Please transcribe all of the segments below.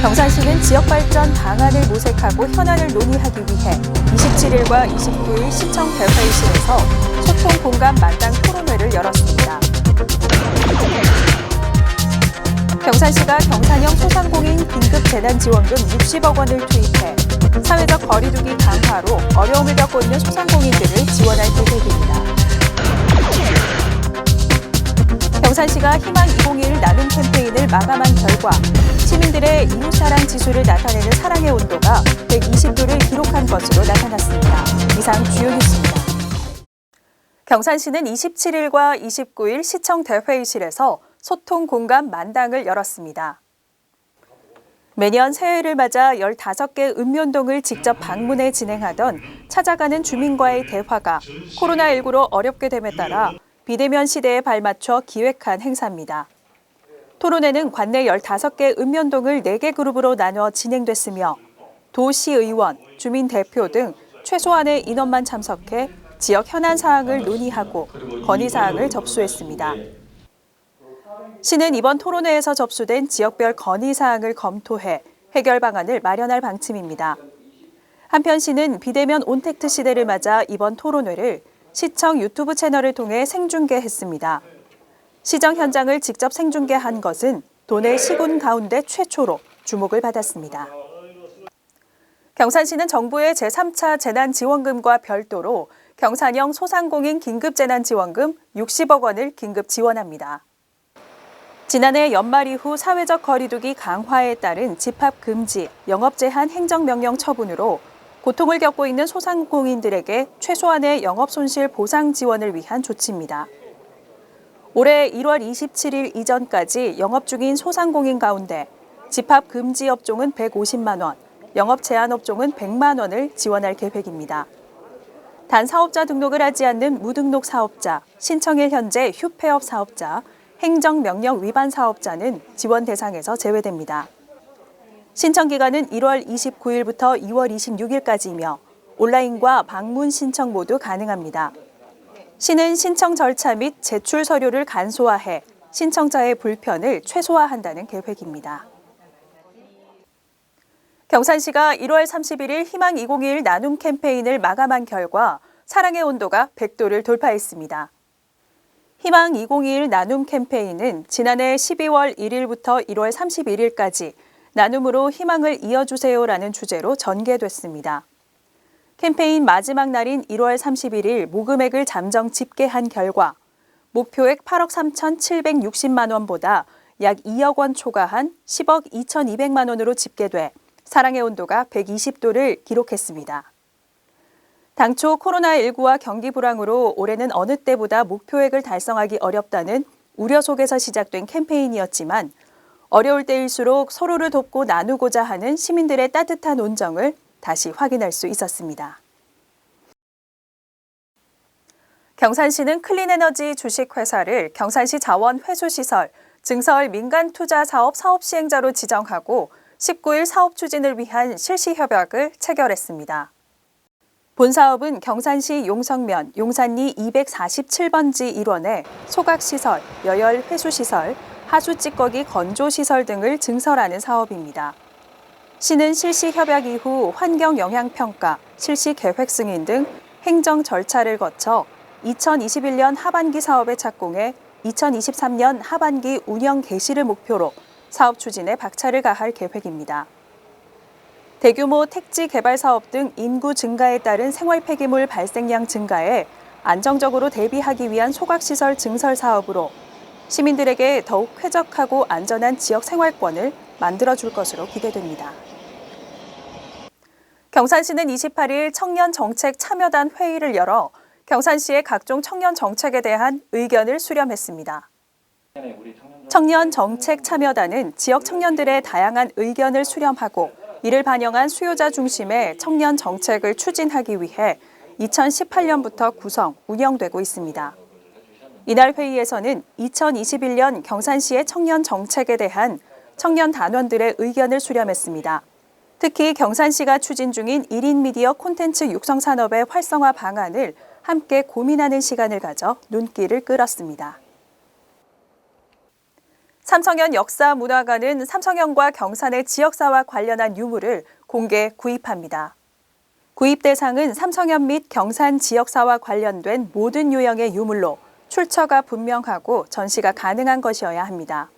경산시는 지역발전 방안을 모색하고 현안을 논의하기 위해 27일과 29일 시청 대회의실에서 소통 공감 만당 토론회를 열었습니다. 경산시가 경산형 소상공인 긴급재난지원금 60억 원을 투입해 사회적 거리두기 강화로 어려움을 겪고 있는 소상공인들을 지원할 계획입니다. 경산시가 희망 2021 나눔 캠페인을 마감한 결과 시민들의 이웃사랑 지수를 나타내는 사랑의 온도가 120도를 기록한 것으로 나타났습니다. 이상 주요 뉴스입니다. 경산시는 27일과 29일 시청 대회의실에서 소통 공감 만당을 열었습니다. 매년 새해를 맞아 15개 읍면동을 직접 방문해 진행하던 찾아가는 주민과의 대화가 코로나19로 어렵게 됨에 따라 비대면 시대에 발맞춰 기획한 행사입니다. 토론회는 관내 15개 읍면동을 4개 그룹으로 나눠 진행됐으며 도시의원, 주민대표 등 최소한의 인원만 참석해 지역 현안 사항을 논의하고 건의 사항을 접수했습니다. 시는 이번 토론회에서 접수된 지역별 건의 사항을 검토해 해결 방안을 마련할 방침입니다. 한편 시는 비대면 온택트 시대를 맞아 이번 토론회를 시청 유튜브 채널을 통해 생중계했습니다. 시정 현장을 직접 생중계한 것은 도내 시군 가운데 최초로 주목을 받았습니다. 경산시는 정부의 제3차 재난지원금과 별도로 경산형 소상공인 긴급재난지원금 60억 원을 긴급 지원합니다. 지난해 연말 이후 사회적 거리두기 강화에 따른 집합 금지, 영업 제한 행정명령 처분으로 고통을 겪고 있는 소상공인들에게 최소한의 영업 손실 보상 지원을 위한 조치입니다. 올해 1월 27일 이전까지 영업 중인 소상공인 가운데 집합 금지 업종은 150만 원, 영업 제한 업종은 100만 원을 지원할 계획입니다. 단 사업자 등록을 하지 않는 무등록 사업자, 신청일 현재 휴폐업 사업자, 행정명령 위반 사업자는 지원 대상에서 제외됩니다. 신청 기간은 1월 29일부터 2월 26일까지이며 온라인과 방문 신청 모두 가능합니다. 시는 신청 절차 및 제출 서류를 간소화해 신청자의 불편을 최소화한다는 계획입니다. 경산시가 1월 31일 희망 2021 나눔 캠페인을 마감한 결과 사랑의 온도가 100도를 돌파했습니다. 희망 2021 나눔 캠페인은 지난해 12월 1일부터 1월 31일까지 나눔으로 희망을 이어주세요라는 주제로 전개됐습니다. 캠페인 마지막 날인 1월 31일 모금액을 잠정 집계한 결과 목표액 8억 3,760만 원보다 약 2억 원 초과한 10억 2,200만 원으로 집계돼 사랑의 온도가 120도를 기록했습니다. 당초 코로나19와 경기 불황으로 올해는 어느 때보다 목표액을 달성하기 어렵다는 우려 속에서 시작된 캠페인이었지만 어려울 때일수록 서로를 돕고 나누고자 하는 시민들의 따뜻한 온정을 다시 확인할 수 있었습니다. 경산시는 클린에너지 주식회사를 경산시 자원회수시설, 증설 민간투자사업 사업시행자로 지정하고 19일 사업 추진을 위한 실시협약을 체결했습니다. 본 사업은 경산시 용성면 용산리 247번지 1원에 소각시설, 여열회수시설, 하수찌꺼기 건조시설 등을 증설하는 사업입니다. 시는 실시협약 이후 환경영향평가, 실시계획 승인 등 행정 절차를 거쳐 2021년 하반기 사업에 착공해 2023년 하반기 운영 개시를 목표로 사업 추진에 박차를 가할 계획입니다. 대규모 택지 개발 사업 등 인구 증가에 따른 생활 폐기물 발생량 증가에 안정적으로 대비하기 위한 소각시설 증설 사업으로 시민들에게 더욱 쾌적하고 안전한 지역 생활권을 만들어줄 것으로 기대됩니다. 경산시는 28일 청년정책 참여단 회의를 열어 경산시의 각종 청년 정책에 대한 의견을 수렴했습니다. 청년정책 참여단은 지역 청년들의 다양한 의견을 수렴하고 이를 반영한 수요자 중심의 청년 정책을 추진하기 위해 2018년부터 구성, 운영되고 있습니다. 이날 회의에서는 2021년 경산시의 청년 정책에 대한 청년 단원들의 의견을 수렴했습니다. 특히 경산시가 추진 중인 1인 미디어 콘텐츠 육성 산업의 활성화 방안을 함께 고민하는 시간을 가져 눈길을 끌었습니다. 삼성현 역사문화관은 삼성현과 경산의 지역사와 관련한 유물을 공개 구입합니다. 구입 대상은 삼성현 및 경산 지역사와 관련된 모든 유형의 유물로 출처가 분명하고 전시가 가능한 것이어야 합니다.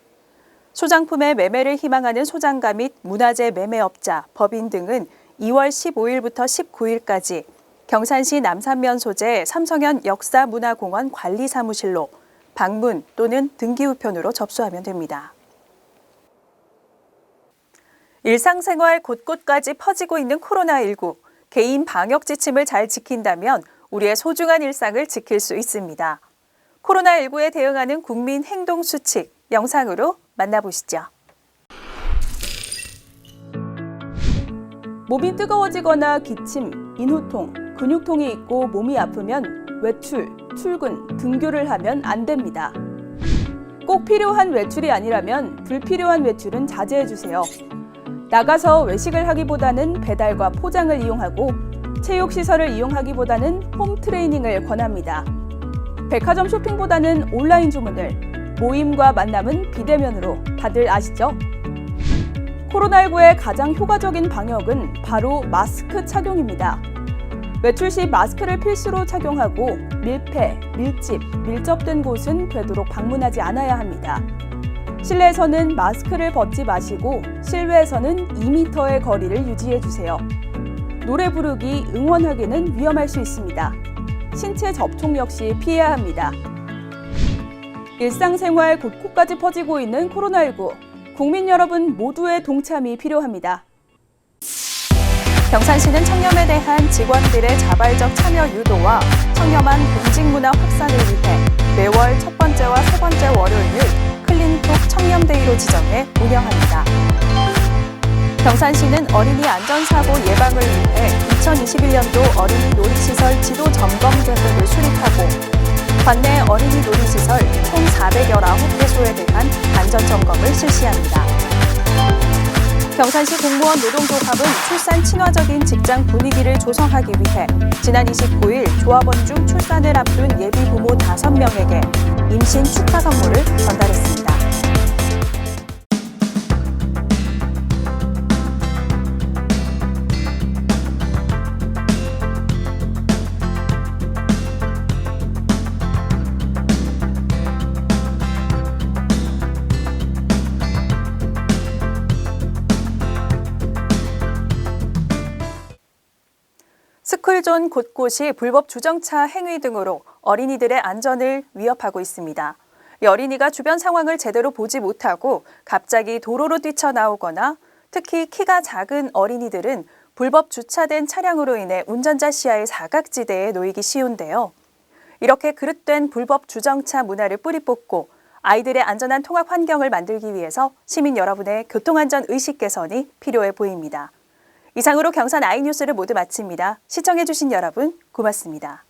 소장품의 매매를 희망하는 소장가 및 문화재 매매업자, 법인 등은 2월 15일부터 19일까지 경산시 남산면 소재 삼성현 역사문화공원 관리사무실로 방문 또는 등기우편으로 접수하면 됩니다. 일상생활 곳곳까지 퍼지고 있는 코로나19. 개인 방역 지침을 잘 지킨다면 우리의 소중한 일상을 지킬 수 있습니다. 코로나19에 대응하는 국민 행동 수칙 영상으로 만나보시죠. 몸이 뜨거워지거나 기침, 인후통, 근육통이 있고 몸이 아프면 외출, 출근, 등교를 하면 안 됩니다. 꼭 필요한 외출이 아니라면 불필요한 외출은 자제해주세요. 나가서 외식을 하기보다는 배달과 포장을 이용하고 체육시설을 이용하기보다는 홈 트레이닝을 권합니다. 백화점 쇼핑보다는 온라인 주문을, 모임과 만남은 비대면으로 다들 아시죠? 코로나19의 가장 효과적인 방역은 바로 마스크 착용입니다. 외출 시 마스크를 필수로 착용하고 밀폐, 밀집, 밀접된 곳은 되도록 방문하지 않아야 합니다. 실내에서는 마스크를 벗지 마시고 실외에서는 2m의 거리를 유지해 주세요. 노래 부르기, 응원하기는 위험할 수 있습니다. 신체 접촉 역시 피해야 합니다. 일상생활 곳곳까지 퍼지고 있는 코로나19. 국민 여러분 모두의 동참이 필요합니다. 경산시는 청렴에 대한 직원들의 자발적 참여 유도와 청렴한 공직문화 확산을 위해 매월 첫 번째와 세 번째 월요일을 클린톡 청렴데이로 지정해 운영합니다. 경산시는 어린이 안전사고 예방을 위해 2021년도 어린이 놀이시설 지도 점검 계획을 수립하고 관내 어린이 놀이시설 총 419개소에 대한 안전점검을 실시합니다. 경산시 공무원 노동조합은 출산 친화적인 직장 분위기를 조성하기 위해 지난 29일 조합원 중 출산을 앞둔 예비 부모 5명에게 임신 축하 선물을 전달했습니다. 스쿨존 곳곳이 불법 주정차 행위 등으로 어린이들의 안전을 위협하고 있습니다. 이 어린이가 주변 상황을 제대로 보지 못하고 갑자기 도로로 뛰쳐나오거나 특히 키가 작은 어린이들은 불법 주차된 차량으로 인해 운전자 시야의 사각지대에 놓이기 쉬운데요. 이렇게 그릇된 불법 주정차 문화를 뿌리 뽑고 아이들의 안전한 통학 환경을 만들기 위해서 시민 여러분의 교통안전 의식 개선이 필요해 보입니다. 이상으로 경산 아이뉴스를 모두 마칩니다. 시청해주신 여러분 고맙습니다.